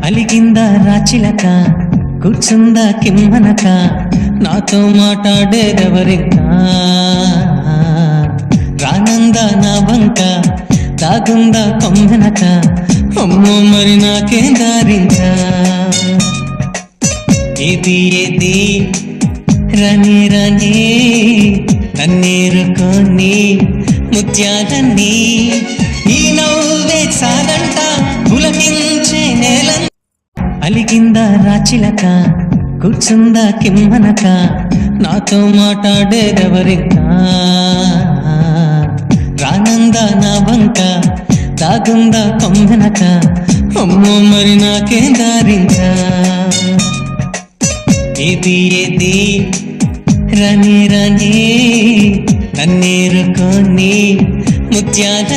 అలిగిందా రాచిలక కూర్చుందా కిమ్మనక నాతో మాట్లాడేదెవరింకా రానందా నా వంక దాగుందా కొమ్మెనక అమ్మో మరి నాకేం దారింకా ఏది ఏది రని రని నన్నేరుకొని ముత్యాలన్నీ ఈ నవ్వే సాగంట పులకించే నేల అలిగిందా రాచిలక కూర్చుందా కిమ్మనక నాతో మాట్లాడేదెవరింకా రానందా నా వంక దాగుందా కొమ్మెనక అమ్మో మరి నాకేం దారింకా ఏది ఏది రని రని నన్నేరుకొని ముత్యాల